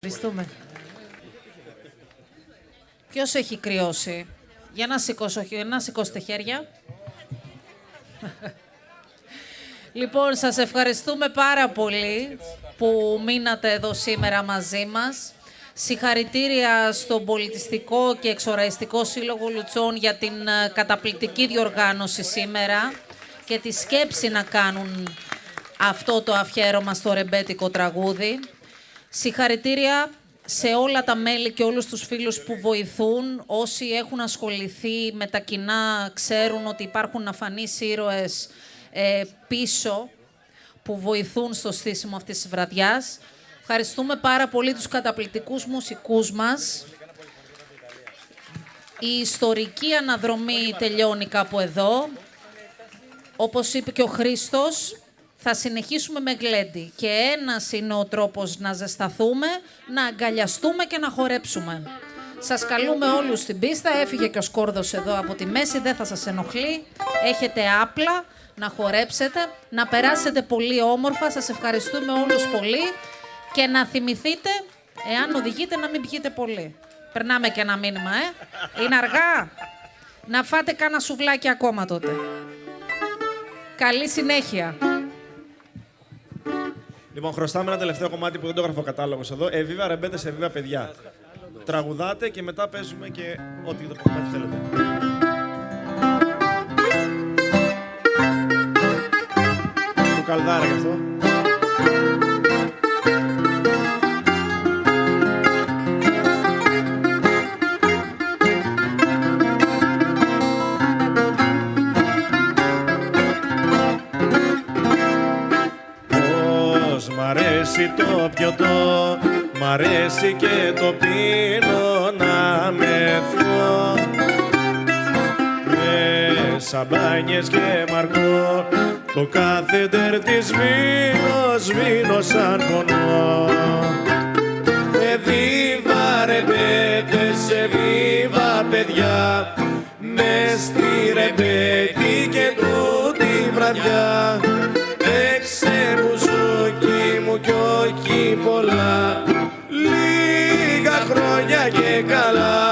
Ευχαριστούμε. Ποιος έχει κρυώσει? Για να σηκώσετε χέρια. Λοιπόν, σας ευχαριστούμε πάρα πολύ που μείνατε εδώ σήμερα μαζί μας. Συγχαρητήρια στον Πολιτιστικό και Εξοραϊστικό Σύλλογο Λουτσών για την καταπληκτική διοργάνωση σήμερα και τη σκέψη να κάνουν αυτό το αφιέρωμα στο ρεμπέτικο τραγούδι. Συγχαρητήρια σε όλα τα μέλη και όλους τους φίλους που βοηθούν. Όσοι έχουν ασχοληθεί με τα κοινά ξέρουν ότι υπάρχουν αφανείς ήρωες πίσω που βοηθούν στο στήσιμο αυτής της βραδιάς. Ευχαριστούμε πάρα πολύ τους καταπληκτικούς μουσικούς μας. Η ιστορική αναδρομή τελειώνει κάπου εδώ. Όπως είπε και ο Χρήστος, θα συνεχίσουμε με γλέντι. Και ένας είναι ο τρόπος να ζεσταθούμε, να αγκαλιαστούμε και να χορέψουμε. Σας καλούμε όλους στην πίστα. Έφυγε και ο Σκόρδος εδώ από τη μέση, δεν θα σας ενοχλεί. Έχετε άπλα να χορέψετε, να περάσετε πολύ όμορφα. Σας ευχαριστούμε όλους πολύ. Και να θυμηθείτε, εάν οδηγείτε, να μην πιείτε πολύ. Περνάμε και ένα μήνυμα, Είναι αργά. Να φάτε κάνα σουβλάκι ακόμα τότε. Καλή συνέχεια. Λοιπόν, χρωστάμε ένα τελευταίο κομμάτι που δεν το γράφω κατάλογος εδώ. Εβίβα ρεμπέτες, εβίβα παιδιά. Τραγουδάτε και μετά παίζουμε και ό,τι το κομμάτι θέλετε. Του καλδάρα γι' αυτό. Μ' αρέσει το πιωτό, μ' αρέσει και το πίνω να μεθώ. Με σαμπάνιες και μαρκό, το κάθετερ της σβήνω σαν πονώ. Εβίβα ρεμπέτες, εβίβα παιδιά, μες στη ρεμπέτη και τούτη βραδιά. Παίξε μπουζούκι μου κι όχι πολλά, λίγα χρόνια και καλά.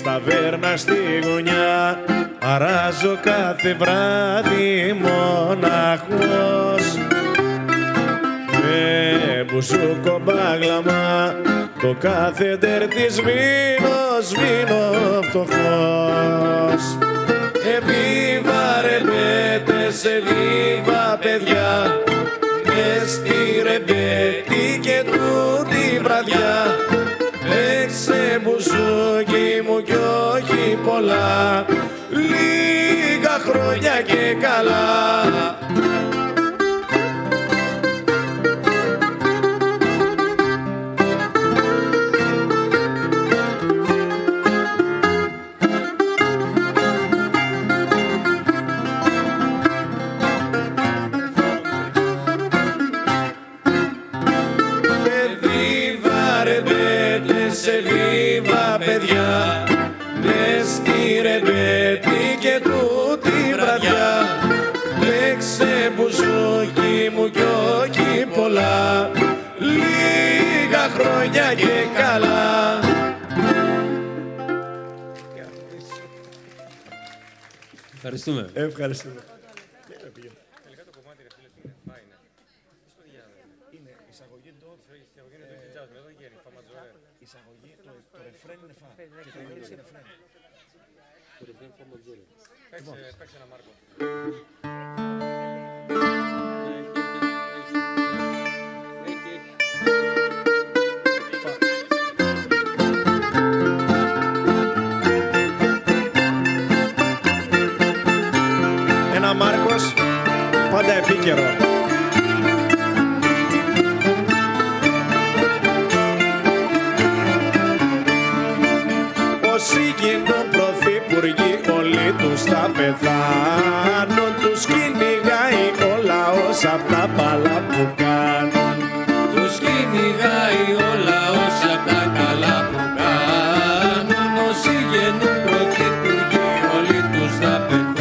Ταβέρνα στη γωνιά αράζω κάθε βράδυ μοναχός. Με μπουσούκο μπάγλαμα το κάθετερ της σβήνω φτωχός. Εβίβα ρεμπέτες, εβίβα παιδιά, μες στη ρεμπέτη και τούτη βραδιά. Παίξε μπουζούκι μου κι όχι πολλά, λίγα χρόνια και καλά. Εβίβα παιδιά, μες στη ρεμπέτη και τούτη βραδιά. Παίξε μπουζούκι μου κι όχι πολλά, λίγα χρόνια και καλά. Ευχαριστούμε. Ευχαριστούμε. Εισαγωγή, το ρεφρέν είναι φα. Και το είναι ρεφρέν. Το ρεφρέν φα ματζόρε. Παίξε ένα Μάρκο. Ένα Μάρκος, πάντα επίκαιρο. Όσοι γίνουν πρωθυπουργοί, όλοι τους θα πεθάνουν, τους κυνηγά απ' τα παλά που κάνουν. Τους κυνηγάει ο λαός απ' τα καλά που κάνουν. Όσοι γεννούν πρωθυπουργοί όλοι τους θα πεθάνουν.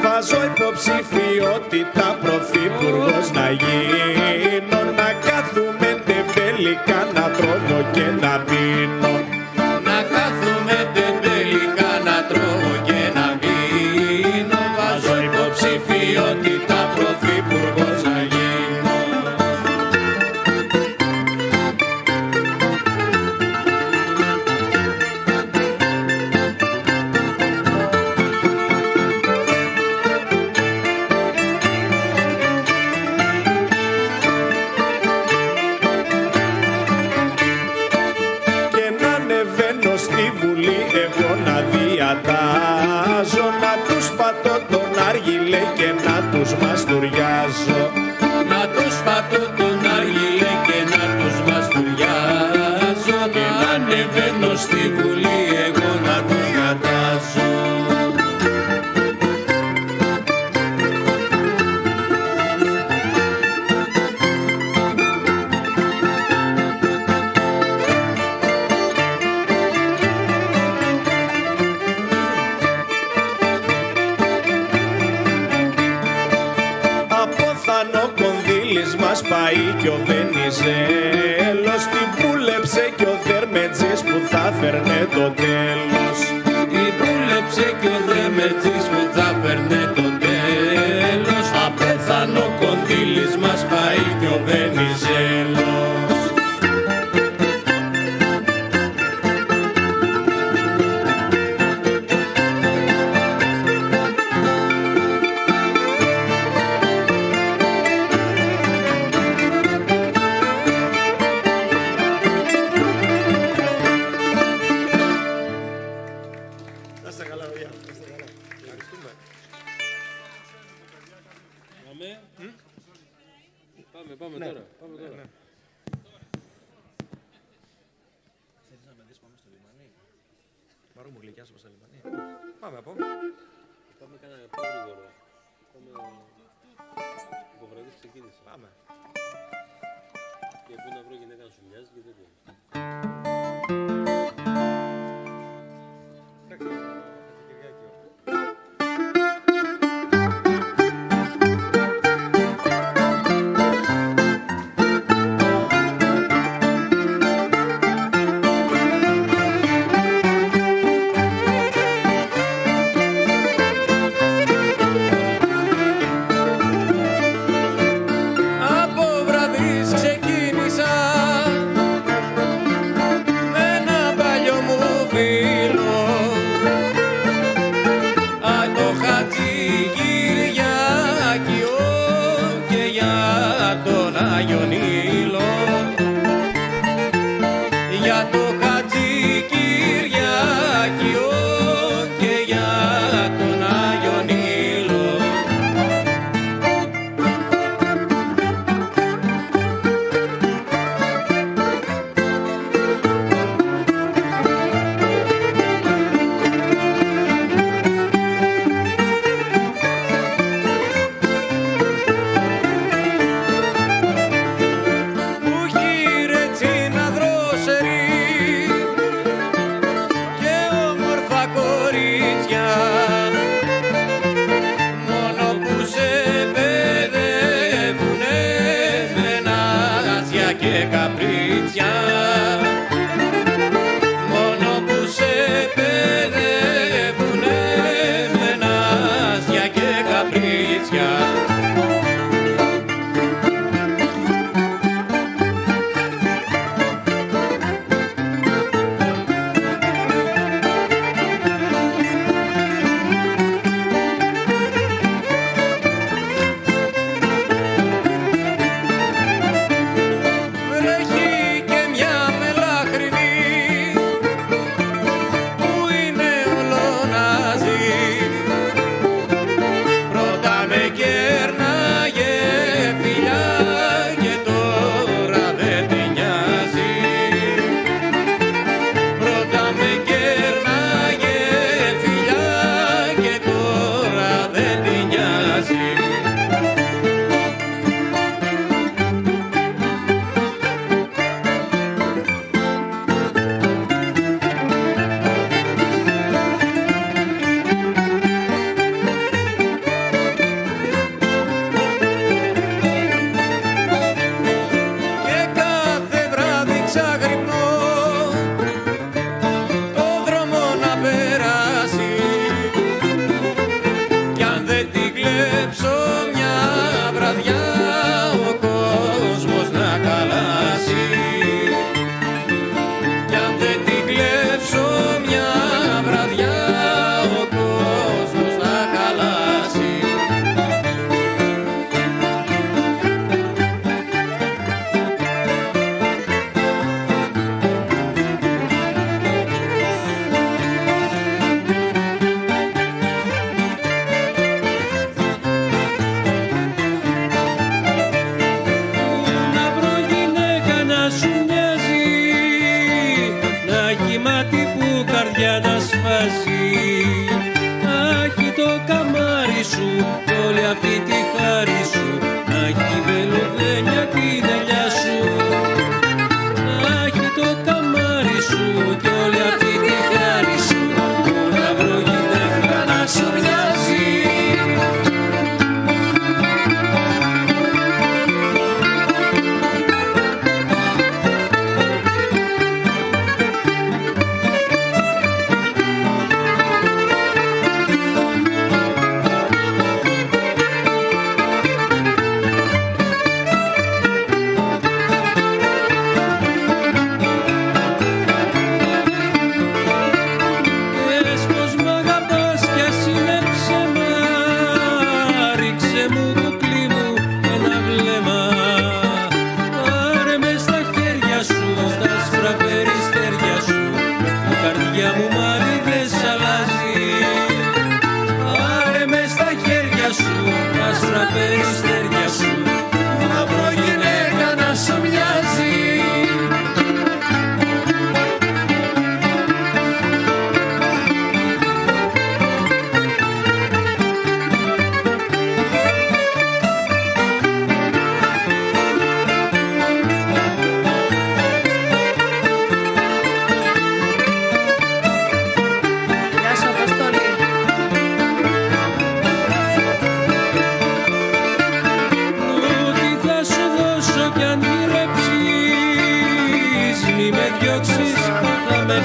Βάζω υποψηφιότητα πρωθυπουργός να γίνω, να κάθουμε τεμπέλικα να τρώω και να πίνω. Να κάθουμε τεμπέλικα να τρώω και να πίνω. Βάζω υποψηφιότητα πρωθυπουργός να γίνω. Και να ανεβαίνω στη Βουλή εγώ να διατάζω, να τους πατώ τον άργυλε και να τους μαστουριάζω. Να τους πατώ τον άργυλε και να τους μαστουριάζω. Και να ανεβαίνω στη Βουλή εγώ να τους διατάζω. Απόθανο κονδύλις μας πάει κι ο Βενιζέλος, την πούλεψε κι ο Δερμετζής που θα φέρνε το τέλος. Την πούλεψε κι ο Δερμετζής που θα φέρνε το τέλος. Απέθανο κονδύλις μας πάει κι ο Βενιζέλος. Να είστε καλά, παιδιά. Να είστε καλά. Ευχαριστούμε. Πάμε τώρα. Θέλεις να με δεις πάμε στο λιμάνι? Πάρω μου γλυκιά σου στο λιμάνι. Πάμε από. Πάμε κανένα πιο γρήγορο. Το βραδύ ξεκίνησε. Πάμε. Και πού να βρω γυναίκα να σου μοιάζει και τέτοια. Από βραδείς ξεκίνησα με ένα παλιό μου φίλο αλλάζει. Άχι το καμάρι σου κι όλη αυτή τη χάρη σου, άχι βελουδένια την ελιά σου. Άχι το καμάρι σου κι όλη αυτή τη χάρη σου, πού να βρω γυναίκα να σου μοιάζει.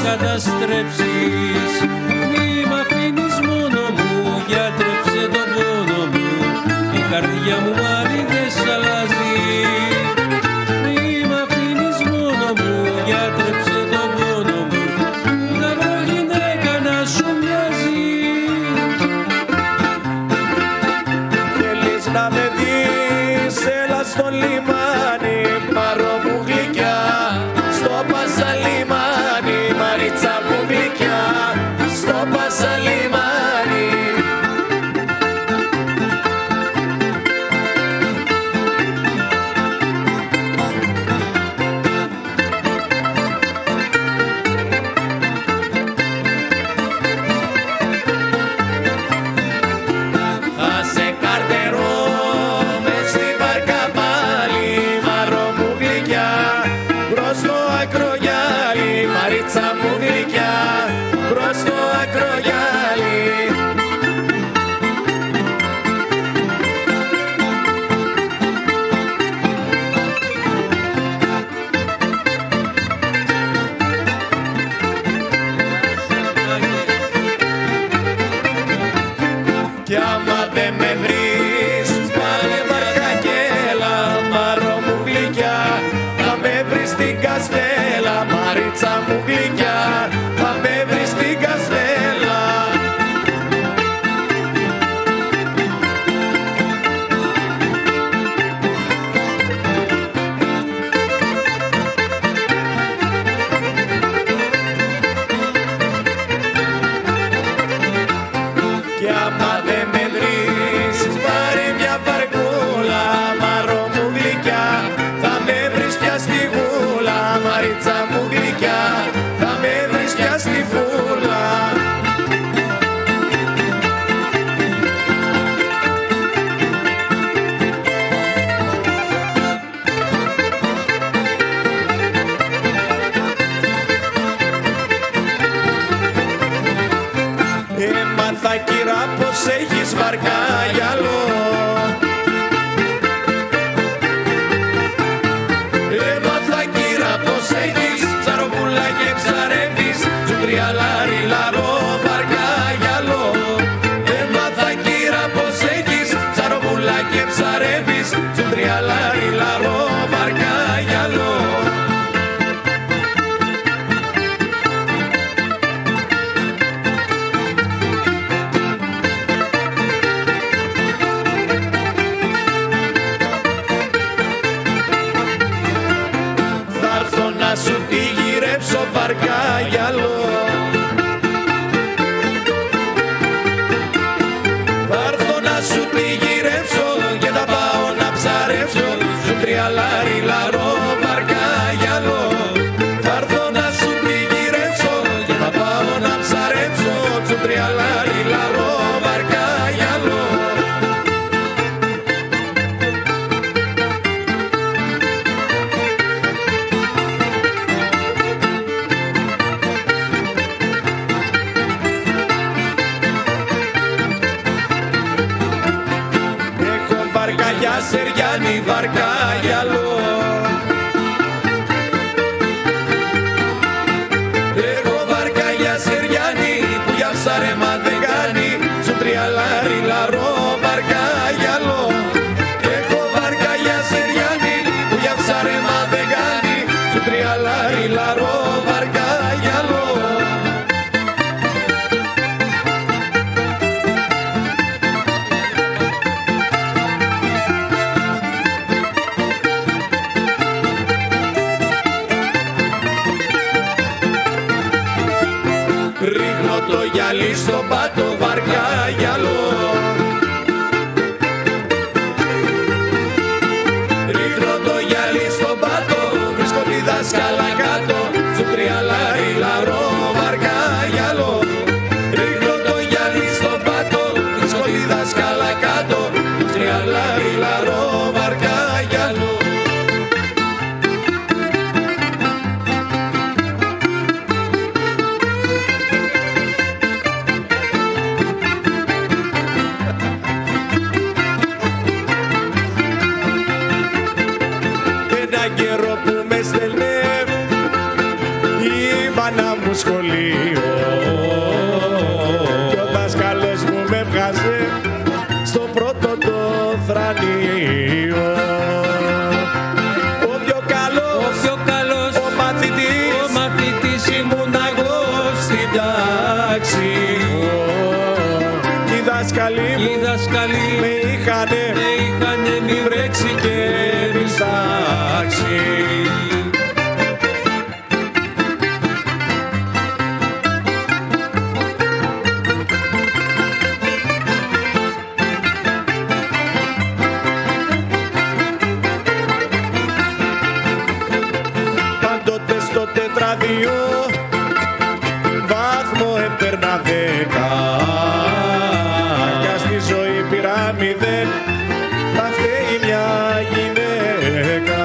Καταστρέψεις, μη μ' αφήνεις μόνο μου, γιατρέψε τον πόνο μου, η καρδιά μου πάλι δεν σ' αλλάζει. Μη μ' αφήνεις μόνο μου, γιατρέψε τον πόνο μου, να βρω γυναίκα να σου μοιάζει. Θέλεις να με δεις, έλα στο λιμάνι, μαρό μου γλυκιά, στο Πασαλιμάνι, Μαρίτσα μου γλυκιά, στο Πασαλιμάνι. Θα σε καρτερώ μες στη βάρκα πάλι, μαρό μου γλυκιά, μπρος στο ακρογιάλι, Μαρίτσα μου γλυκιά, μπρος στο ακρογιάλι. Κι άμα δεν με βρεις, πάλε βαρκά κι έλα, μαρό μου γλυκιά, θα με βρεις στην Καστέλα, Μαρίτσα μου γλυκιά, θα με βρεις στην Καστέλα. Κι άμα δεν με βρεις, πάρε μια βαρκούλα, μαρό μου γλυκιά, θα με βρεις πια στη γούλα, Μαρίτσα μου γλυκιά, θα με βρεις πια στη φούλα. Έμαθα κυρά πως έχεις βαρκά γυαλό, έμαθα κυρά πως έχεις ψαροπούλα και ψαρεύεις, σου τριαλάρι λαρό βαρκά γυαλό. Έμαθα κυρά πως έχεις ψαροπούλα και ψαρεύεις, σου τριαλάρι λαρό βαρκά γυαλό. τριαλάρι λαρό βαρκάγιαλο. Έχω βαρκαγιά Σεριάννη βαρκάγιαλο. Ψάρεμα δεν κάνει, σου τριαλάρι λαρό βαρκάγιαλο. Έχω βαρκάγια Σεριάννη που για ψάρεμα δεν κάνει, σου τριαλάρι λαρό βαρκάγιαλο. Ρίχνω το γυαλί στον πάτο βαρκάγιαλο. Ρίχνω το γυαλί στον πάτο, βρίσκω τη δάσκαλα κάτω, σου τριαλάρι λαρό βαρκάγιαλο. Ρίχνω το γυαλί στον πάτο, βρίσκω τη δάσκαλα κάτω, σου τριαλάρι λαρό βαρκάγιαλο. Καιρό που με στέλνε η μάνα μου σχολείο κι ο δάσκαλος μου με βγάζε στο πρώτο το θρανείο. Ο πιο καλός, ο μαθητής ήμουν εγώ στην τάξη. Οι δάσκαλοι με είχανε μη βρέξει και μη στάξει. Πάντοτε στο τετράδιο βάθμο έπαιρνα 10 κι στη ζωή πήρα 0. Θα φταίει μια γυναίκα.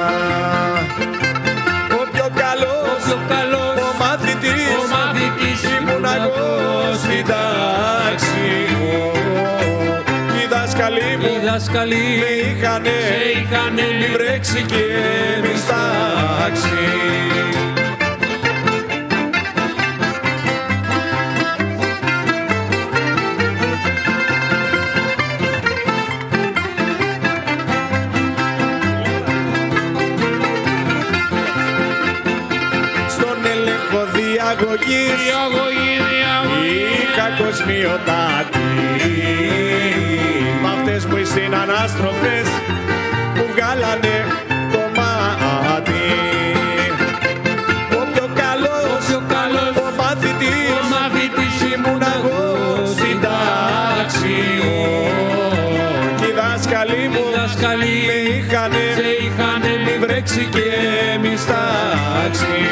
Ο πιο καλός, ο μαθητής ήμουν εγώ στην τάξη. Οι δάσκαλοι με είχανε μη βρέξει και μη στάξει. Είχα κοσμιωτάτη μ' αυτές που οι συνανάστροφες που βγάλανε το μάτι. Ο πιο καλός, ο μαθητής ήμουν εγώ στην τάξη. Κι οι δάσκαλοι μου με είχανε μη βρέξει και μη στάξει.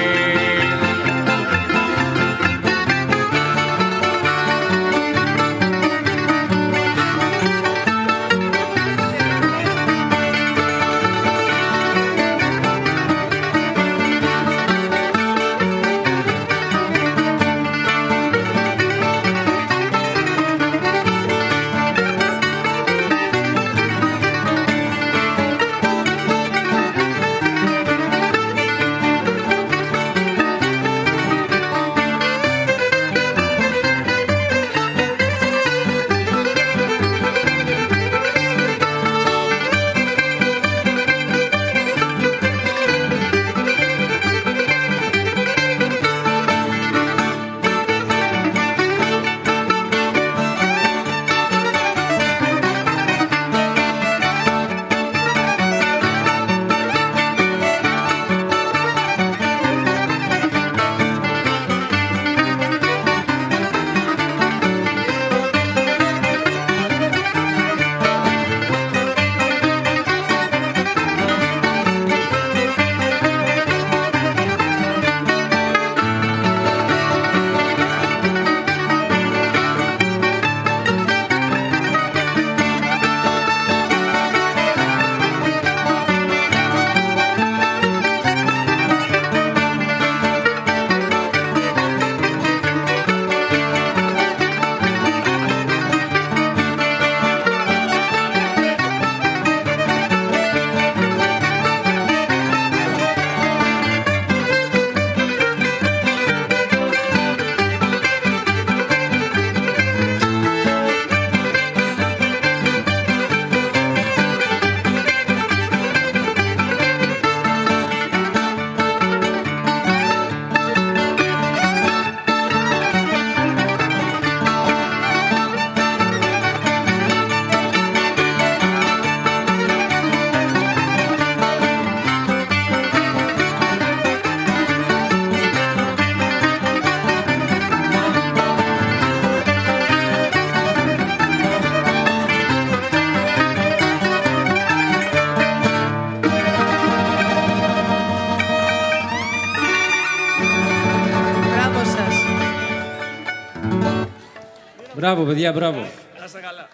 Μπράβο, παιδιά, μπράβο. Να είστε καλά.